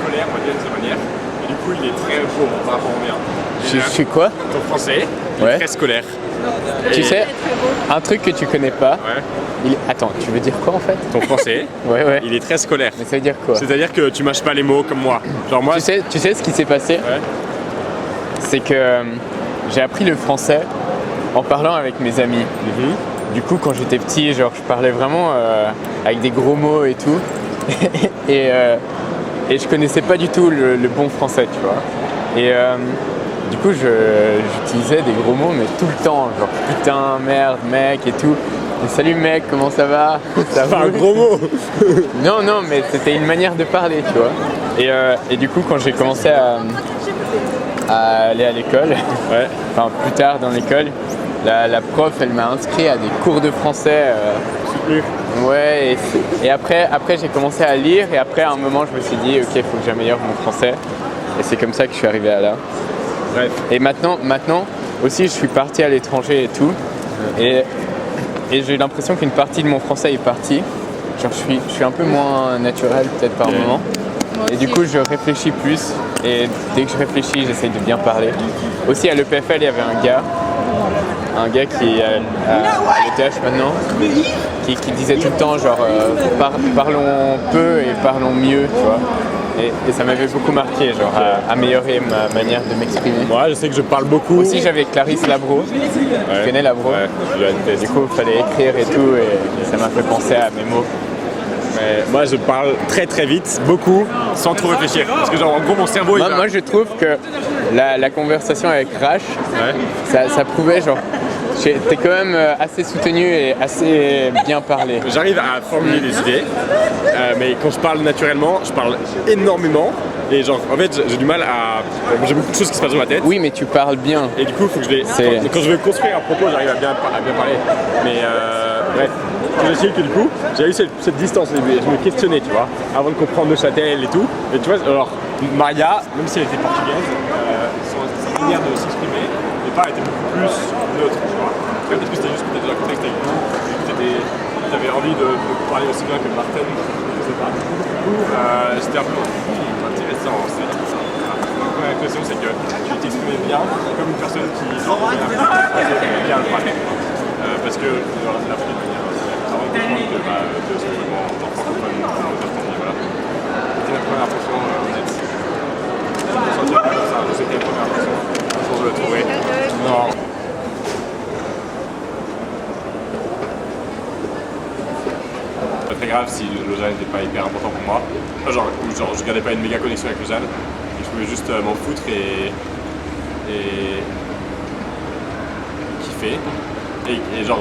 scolaire, on va dire de cette manière. Et du coup, il est très beau par rapport au mien. Je suis quoi? Ton français, il Ouais. est très scolaire. Tu sais, un truc que tu connais pas. Ouais. Attends, tu veux dire quoi en fait? Ton français, Ouais. il est très scolaire. Mais ça veut dire quoi? C'est-à-dire que tu mâches pas les mots comme moi. Genre moi. Tu sais ce qui s'est passé? Ouais. C'est que j'ai appris le français en parlant avec mes amis. Du coup, quand j'étais petit, genre, je parlais vraiment avec des gros mots et tout. et je connaissais pas du tout le bon français, tu vois. Et du coup, j'utilisais des gros mots, mais tout le temps, genre putain, merde, mec et tout. Et salut mec, comment ça va? Ça va? Un gros mot. Non, mais c'était une manière de parler, tu vois. Et du coup, quand j'ai commencé à aller à l'école, enfin plus tard dans l'école, la prof, elle m'a inscrit à des cours de français. Ouais, et après j'ai commencé à lire, et après à un moment, je me suis dit, ok, il faut que j'améliore mon français. Et c'est comme ça que je suis arrivé à là. Bref. Et maintenant aussi, je suis parti à l'étranger et tout. Et j'ai l'impression qu'une partie de mon français est partie. Genre, je suis un peu moins naturel peut-être par moment. Et du coup, je réfléchis plus. Et dès que je réfléchis, j'essaye de bien parler. Aussi, à l'EPFL, il y avait un gars qui est à l'ETH maintenant, qui disait tout le temps, genre, parlons peu et parlons mieux, tu vois. Et ça m'avait beaucoup marqué, genre, à améliorer ma manière de m'exprimer. Moi, je sais que je parle beaucoup. Aussi, j'avais Clarisse Labro. Tu connais Labro? Ouais, du coup, il fallait écrire et tout, et ça m'a fait penser à mes mots. Mais moi, je parle très très vite, beaucoup, sans trop réfléchir. Parce que genre, en gros, mon cerveau, Moi, je trouve que la conversation avec Rash, ça prouvait, genre, t'es quand même assez soutenu et assez bien parlé. J'arrive à formuler des idées, mais quand je parle naturellement, je parle énormément. Et genre, en fait, j'ai du mal à... J'ai beaucoup de choses qui se passent dans ma tête. Oui, mais tu parles bien. Et du coup, il faut que je les... Quand je veux construire un propos, j'arrive à bien parler. Mais bref, j'ai essayé que du coup, j'ai eu cette distance au début. Je me questionnais, tu vois, avant de comprendre Neuchâtel et tout. Et tu vois, alors, Maria, même si elle était portugaise, sa manière de s'exprimer, au départ, était beaucoup plus neutre, tu vois. Peut-être que c'était juste peut-être dans le contexte avec nous, et tu avais envie de parler aussi bien que Martin, je sais pas. Du coup, c'était un peu intéressant. Donc, ma impression, c'est que tu t'exprimais bien, comme une personne qui aime bien le parler. Parce que la première manière, c'est vraiment besoin de ce mouvement en francophone, voilà. C'était la première impression honnête. Je me sentais pas comme ça, c'était la première impression. Je le trouvais. Non. Pas très grave si Lausanne n'était pas hyper important pour moi. Genre je gardais pas une méga connexion avec Lausanne. Et je pouvais juste m'en foutre et kiffer. Et genre,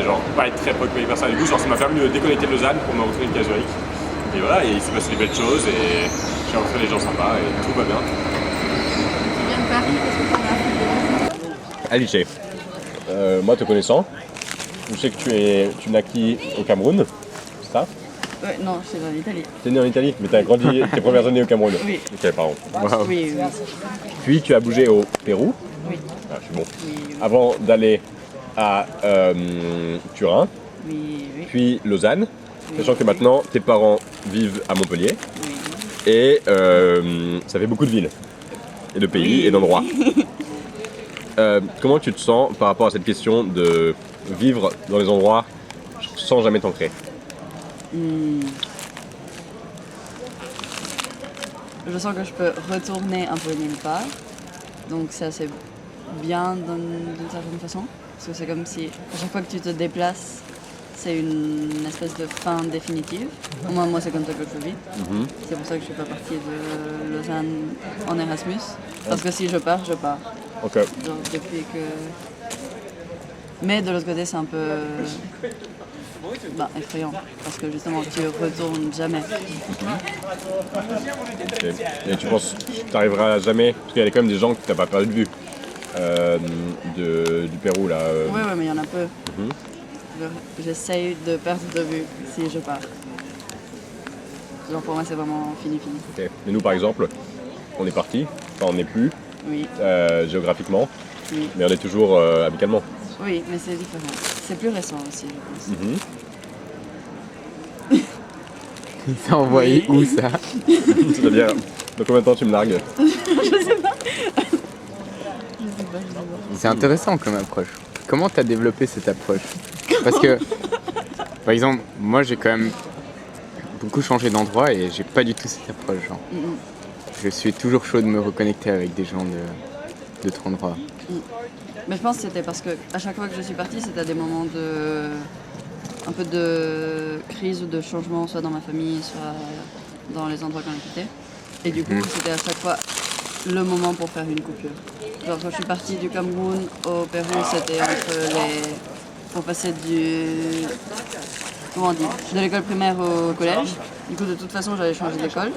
genre pas être très préoccupé par ça. Du coup, genre, ça m'a permis de déconnecter de Lausanne pour me retrouver avec Zurich. Et voilà, et il s'est passé des belles choses et j'ai rencontré des gens sympas et tout va bien. Tu viens de Paris, qu'est-ce que tu en as? Alice, moi te connaissant, je sais que tu naquis au Cameroun, c'est ça? Ouais, non, je suis en Italie. T'es né en Italie, mais t'as grandi tes premières années au Cameroun. Oui. Ok, pardon. Wow. Oui. Puis tu as bougé au Pérou. Oui. Ah, je suis bon. Oui. Avant d'aller à Turin, Oui. puis Lausanne, sachant que maintenant tes parents vivent à Montpellier. Oui. Et ça fait beaucoup de villes, et de pays, et d'endroits. Comment tu te sens par rapport à cette question de vivre dans les endroits sans jamais t'ancrer? Je sens que je peux retourner un peu nulle part. Donc ça c'est bien d'une certaine façon. Parce que c'est comme si à chaque fois que tu te déplaces, c'est une espèce de fin définitive. Au moins moi c'est comme ça que je vis. C'est pour ça que je suis pas partie de Lausanne en Erasmus. Parce que si je pars, je pars. Ok. Genre depuis que... Mais de l'autre côté c'est un peu effrayant. Parce que justement tu retournes jamais. Okay. Et tu penses que tu arriveras jamais, parce qu'il y a quand même des gens que tu n'as pas perdu de vue du Pérou là. Oui, mais il y en a peu. J'essaye de perdre de vue si je pars. Genre pour moi c'est vraiment fini. Okay. Et nous par exemple, on est parti, enfin on n'est plus géographiquement, mais on est toujours amicalement. Oui, mais c'est différent. C'est plus récent aussi, je pense. Il s'est envoyé où ça? C'est-à-dire, dans combien de temps tu me largues? Je sais pas. C'est intéressant comme approche. Comment t'as développé cette approche? Parce que, par exemple, moi j'ai quand même beaucoup changé d'endroit et j'ai pas du tout cette approche. Genre. Je suis toujours chaud de me reconnecter avec des gens d'autres endroits. Mais je pense que c'était parce que à chaque fois que je suis partie, c'était à des moments un peu de crise ou de changement, soit dans ma famille, soit dans les endroits qu'on a quittés. Et du coup, c'était à chaque fois le moment pour faire une coupure. Genre quand je suis partie du Cameroun au Pérou, c'était pour passer comment on dit, de l'école primaire au collège. Du coup, de toute façon, j'allais changer d'école.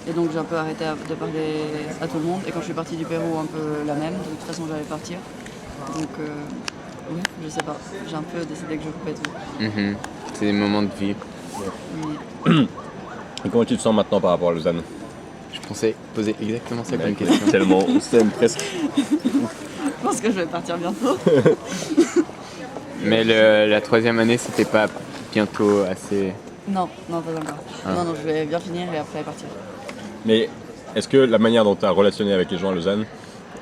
Et donc j'ai un peu arrêté de parler à tout le monde. Et quand je suis partie du Pérou, un peu la même. De toute façon, j'allais partir. Donc, oui, je sais pas. J'ai un peu décidé que je coupais tout. C'est des moments de vie. Mais Et comment tu te sens maintenant par rapport à Lausanne? Je pensais poser exactement ça comme question. Tellement, c'est presque. je pense que je vais partir bientôt. Mais la 3e année, c'était pas bientôt assez... Non, pas encore. Non, je vais bien finir et après partir. Mais est-ce que la manière dont tu as relationné avec les gens à Lausanne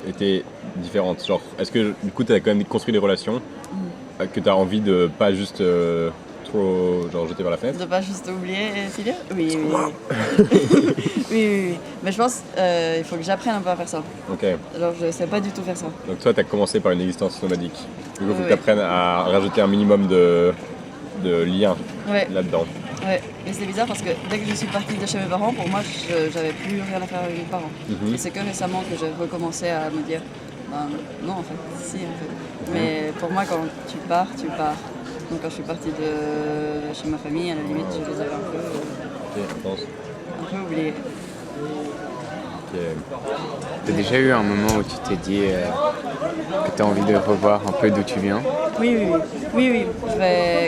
était différente? Genre, est-ce que du coup tu as quand même construit des relations que tu as envie de pas juste trop genre jeter par la fenêtre? De pas juste oublier et filer? Oui. oui. Mais je pense il faut que j'apprenne un peu à faire ça. Ok. Alors je sais pas du tout faire ça. Donc toi tu as commencé par une existence nomadique. Du coup il faut que Oui. tu apprennes à rajouter un minimum de liens Ouais. là-dedans. Ouais, mais c'est bizarre parce que dès que je suis partie de chez mes parents, pour moi, j'avais plus rien à faire avec mes parents. Et c'est que récemment que j'ai recommencé à me dire, ben, non en fait, si en fait. Mais pour moi, quand tu pars, tu pars. Donc quand je suis partie de chez ma famille, à la limite, je les avais Ok, intense. un peu oubliés. Ok. T'as déjà eu un moment où tu t'es dit que t'as envie de revoir un peu d'où tu viens? Oui.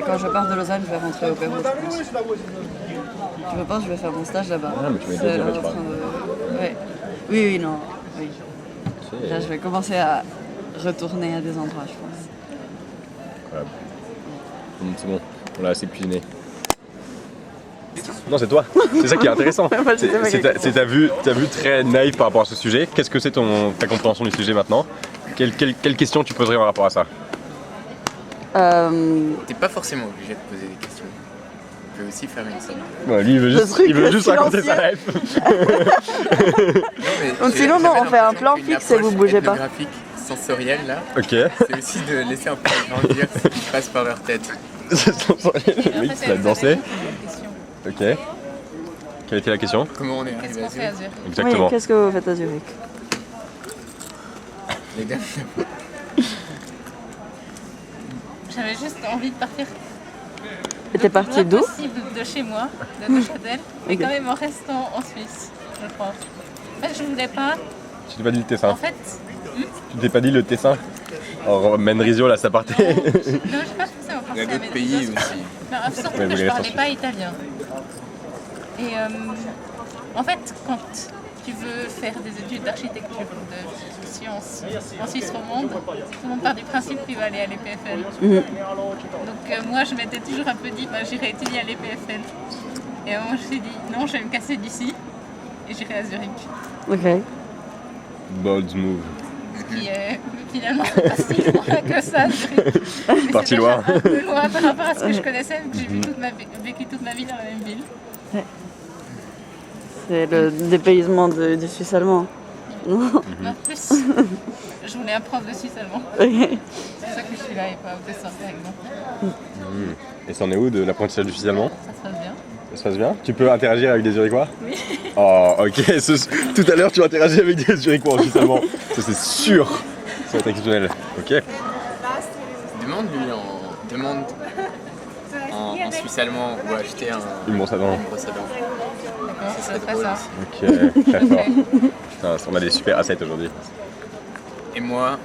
Quand je pars de Lausanne, je vais rentrer au Pérou, je pense. Je pense que je vais faire mon stage là-bas. Ah, mais tu m'as C'est déjà dit, en je crois. train de- Ouais. Oui, non. Oui. Ok. Là, je vais commencer à retourner à des endroits, je pense. Incroyable. C'est bon, on l'a assez cuisiné. Non, c'est toi. C'est ça qui est intéressant. C'est ta vue très naïve par rapport à ce sujet. Qu'est-ce que c'est ta compréhension du sujet maintenant? Quelle question tu poserais par rapport à ça? T'es pas forcément obligé de poser des questions. Tu peux aussi faire une somme. Ouais, lui, il veut juste raconter sa life. Donc sinon, non, on fait un plan fixe et vous bougez pas. Graphique sensoriel là, Ok. c'est aussi de laisser un peu grandir ce qui passe par leur tête. Le mec qui a dansé. Ok. Quelle était la question? Comment on est arrivé à Zurich? Exactement. Oui, qu'est-ce que vous faites à Zurich? Les dames, J'avais juste envie de partir Et t'es parti d'où? possible de chez moi, de Neuchâtel, mais quand même en restant en Suisse, je crois. En fait, je voulais pas. Tu t'es pas dit le En Tessin? fait, Tu t'es pas dit le Tessin? Alors, Menrisio là, ça partait. non, j'ai pas forcément il y a pensé à d'autres pays aussi. Mais surtout Ouais, vous que je voulez parlais rester en pas italien. Et en fait, quand tu veux faire des études d'architecture ou de sciences en Suisse romande, tout le monde part du principe qu'il va aller à l'EPFL. Donc moi, je m'étais toujours un peu dit, bah, j'irai étudier à l'EPFL. Et à un moment, je me suis dit, non, je vais me casser d'ici et j'irai à Zurich. Ok. Bold move. Ce qui est finalement pas si loin que ça, Zurich. Mais Parti c'est loin. déjà un peu loin par rapport à ce que je connaissais, vu que j'ai vécu toute ma vie dans la même ville. C'est le dépaysement du suisse allemand. Non. En plus, je voulais un prof de suisse allemand. C'est pour ça que je suis là et pas au dessin, par exemple. Et c'en est où de l'apprentissage du suisse allemand? Ça se passe bien. Ça se passe bien? Tu peux interagir avec des Zurichois? Oui. Oh, ok. Tout à l'heure, tu as interagi avec des Zurichois en suisse allemand. Ça, c'est sûr. Ça va être exceptionnel. Ok. Demande en suisse allemand ou acheter Une brosse à dents. une brosse à dents. D'accord, Ça ça serait serait ça. Ok, très fort. Putain, on a des super assets aujourd'hui. Et moi,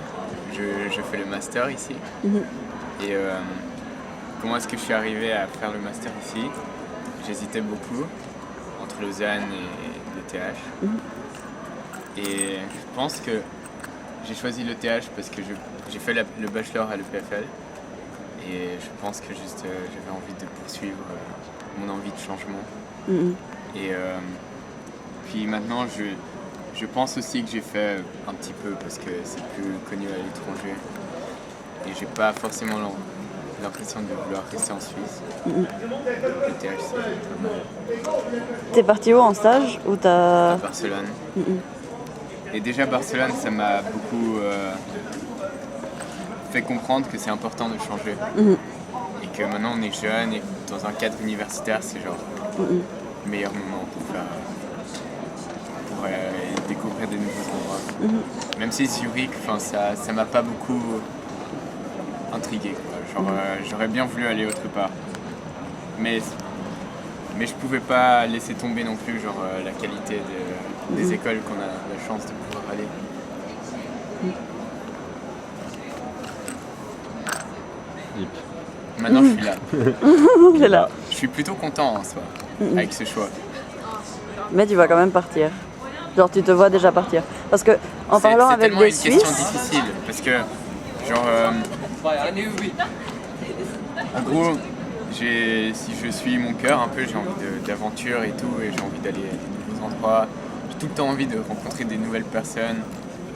je fais le master ici. Et comment est-ce que je suis arrivé à faire le master ici? J'hésitais beaucoup entre Lausanne et le TH. Et je pense que j'ai choisi le TH parce que j'ai fait le bachelor à l'EPFL. Et je pense que juste j'avais envie de poursuivre mon envie de changement. Et puis maintenant, je pense aussi que j'ai fait un petit peu parce que c'est plus connu à l'étranger. Et j'ai pas forcément l'impression de vouloir rester en Suisse. Le THC, pas mal. T'es parti où en stage ou À t'as... Barcelone. Et déjà, Barcelone, ça m'a beaucoup fait comprendre que c'est important de changer. Et que maintenant, on est jeune et dans un cadre universitaire, c'est genre le meilleur moment pour découvrir de nouveaux endroits. Même si Zurich, ça m'a pas beaucoup intrigué, quoi. Genre, j'aurais bien voulu aller autre part. Mais je pouvais pas laisser tomber non plus genre, la qualité des écoles qu'on a la chance de pouvoir aller. Maintenant, je suis là. T'es là. Je suis plutôt content en soi avec ce choix. Mais tu vas quand même partir. Genre tu te vois déjà partir. Parce que en parlant C'est avec tellement des une question Suisses... difficile parce que genre en gros si je suis mon cœur un peu, j'ai envie d'aventure et tout, et j'ai envie d'aller à de nouveaux endroits. J'ai tout le temps envie de rencontrer des nouvelles personnes.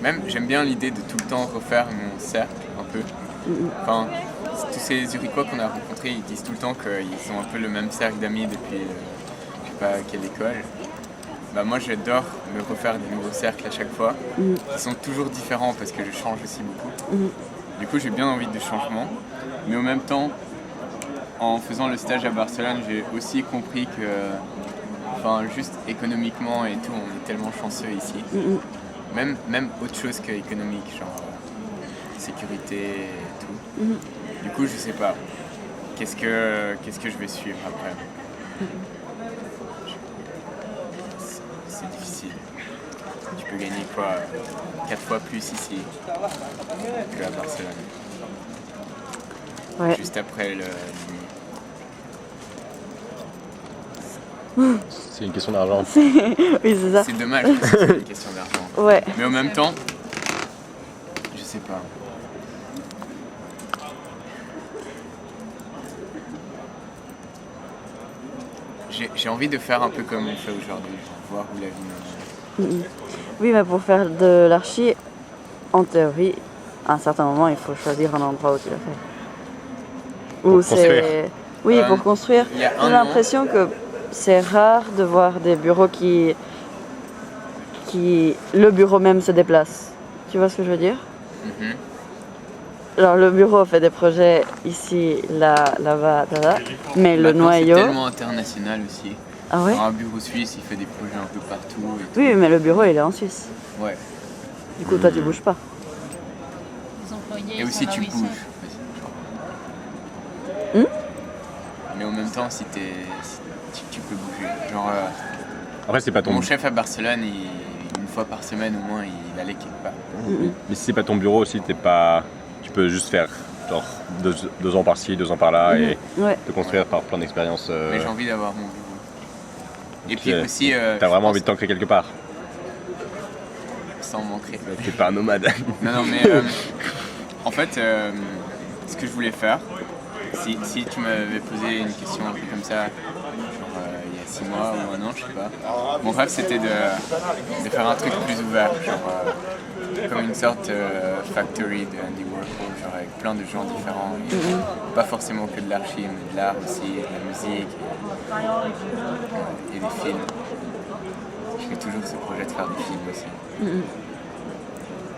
Même j'aime bien l'idée de tout le temps refaire mon cercle un peu. Enfin, tous ces Zurichois qu'on a rencontrés, ils disent tout le temps qu'ils ont un peu le même cercle d'amis depuis je sais pas quelle école. Bah moi j'adore me refaire des nouveaux cercles à chaque fois. Ils sont toujours différents parce que je change aussi beaucoup. Du coup j'ai bien envie de changement. Mais en même temps, en faisant le stage à Barcelone, j'ai aussi compris que juste économiquement et tout, on est tellement chanceux ici. Même autre chose que économique, genre sécurité et tout. Du coup je sais pas. Qu'est-ce que je vais suivre après? C'est difficile. Tu peux gagner quoi 4 fois plus ici que à Barcelone. Ouais. Juste après C'est une question d'argent. Oui, c'est ça. C'est dommage parce que c'est une question d'argent. Ouais. Mais en même temps, je sais pas. J'ai envie de faire un peu comme on fait aujourd'hui, voir où la vie nous mène. Oui, mais pour faire de l'archi, en théorie, à un certain moment, il faut choisir un endroit où tu le fais. Où construire. c'est... Oui, pour construire. il y a un J'ai l'impression que c'est rare de voir des bureaux qui... Le bureau même se déplace. Tu vois ce que je veux dire? Alors le bureau fait des projets ici, là, là-bas, là, mais le Maintenant, noyau... c'est tellement international aussi. Ah ouais? Genre, un bureau suisse, il fait des projets un peu partout. Et tout. Oui, mais le bureau, il est en Suisse. Ouais. Du coup, toi, tu bouges pas. Les employés, Et ils aussi sont là tu où ils bouges. sont. Mais en même temps, si tu peux bouger. Genre, Après, c'est pas ton. mon chef à Barcelone, une fois par semaine au moins, il allait quelque part. Mais si c'est pas ton bureau aussi, tu peux juste faire genre 2 ans par-ci, 2 ans par-là et Ouais. te construire par plein d'expériences. Mais j'ai envie d'avoir mon bureau. Et puis aussi, T'as vraiment envie de t'ancrer quelque part. Ça en manquerait. T'es pas un nomade. Non, mais en fait, ce que je voulais faire, si tu m'avais posé une question un peu comme ça, genre il y a 6 mois ou 1 an, je sais pas, mon rêve c'était de faire un truc plus ouvert, genre comme une sorte factory de Andy Warhol, genre avec plein de gens différents, et pas forcément que de l'archi, mais de l'art aussi, de la musique, et des films. Je fais toujours ce projet de faire des films aussi.